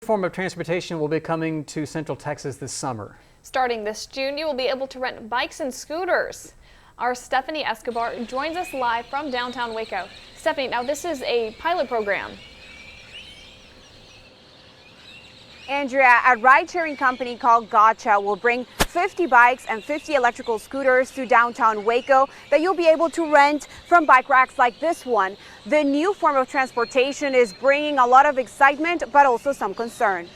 form of transportation will be coming to Central Texas this summer. Starting this June, you will be able to rent bikes and scooters. Our Stephanie Escobar joins us live from downtown Waco. Stephanie, now this is a pilot program. Andrea, a ride-sharing company called Gotcha will bring 50 bikes and 50 electrical scooters to downtown Waco that you'll be able to rent from bike racks like this one. The new form of transportation is bringing a lot of excitement, but also some concern.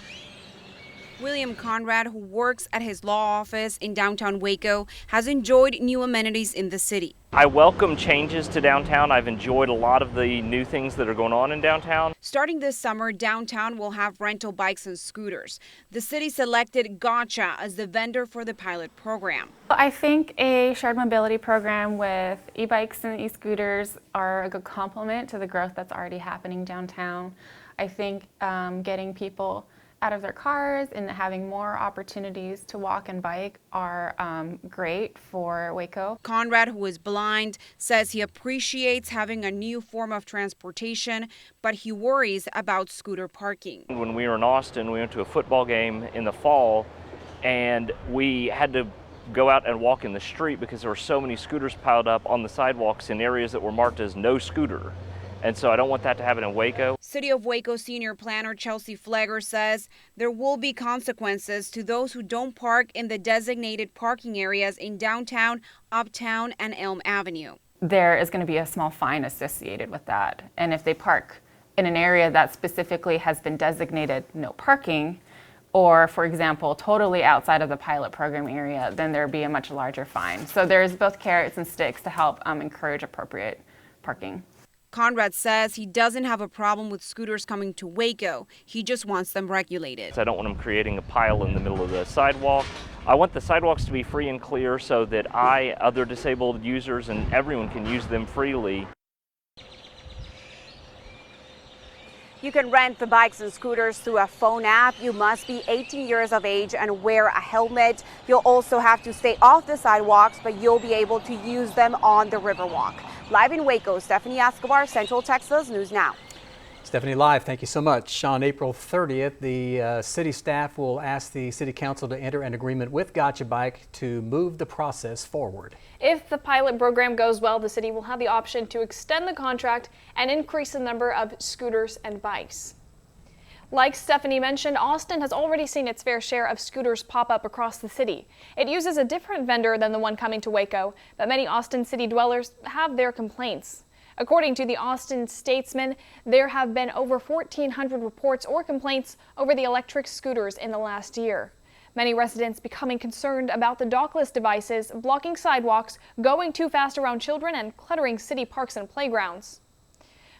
William Conrad, who works at his law office in downtown Waco, has enjoyed new amenities in the city. I welcome changes to downtown. I've enjoyed a lot of the new things that are going on in downtown. Starting this summer, downtown will have rental bikes and scooters. The city selected Gotcha as the vendor for the pilot program. I think a shared mobility program with e-bikes and e-scooters are a good complement to the growth that's already happening downtown. I think getting people out of their cars and having more opportunities to walk and bike are great for Waco. Conrad, who is blind, says he appreciates having a new form of transportation, but he worries about scooter parking. When we were in Austin, we went to a football game in the fall, and we had to go out and walk in the street because there were so many scooters piled up on the sidewalks in areas that were marked as no scooter. And so I don't want that to happen in Waco. City of Waco senior planner Chelsea Flagger says there will be consequences to those who don't park in the designated parking areas in downtown, uptown, and Elm Avenue. There is going to be a small fine associated with that. And if they park in an area that specifically has been designated no parking, or for example, totally outside of the pilot program area, then there'd be a much larger fine. So there's both carrots and sticks to help encourage appropriate parking. Conrad says he doesn't have a problem with scooters coming to Waco. He just wants them regulated. I don't want them creating a pile in the middle of the sidewalk. I want the sidewalks to be free and clear so that other disabled users, and everyone can use them freely. You can rent the bikes and scooters through a phone app. You must be 18 years of age and wear a helmet. You'll also have to stay off the sidewalks, but you'll be able to use them on the Riverwalk. Live in Waco, Stephanie Escobar, Central Texas News Now. Stephanie, live, thank you so much. On April 30th, the city staff will ask the city council to enter an agreement with Gotcha Bike to move the process forward. If the pilot program goes well, the city will have the option to extend the contract and increase the number of scooters and bikes. Like Stephanie mentioned, Austin has already seen its fair share of scooters pop up across the city. It uses a different vendor than the one coming to Waco, but many Austin city dwellers have their complaints. According to the Austin Statesman, there have been over 1,400 reports or complaints over the electric scooters in the last year. Many residents becoming concerned about the dockless devices blocking sidewalks, going too fast around children, and cluttering city parks and playgrounds.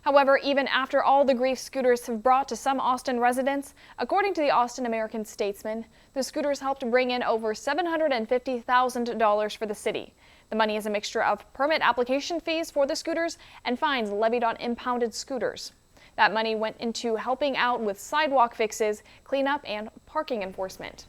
However, even after all the grief scooters have brought to some Austin residents, according to the Austin American Statesman, the scooters helped bring in over $750,000 for the city. The money is a mixture of permit application fees for the scooters and fines levied on impounded scooters. That money went into helping out with sidewalk fixes, cleanup, and parking enforcement.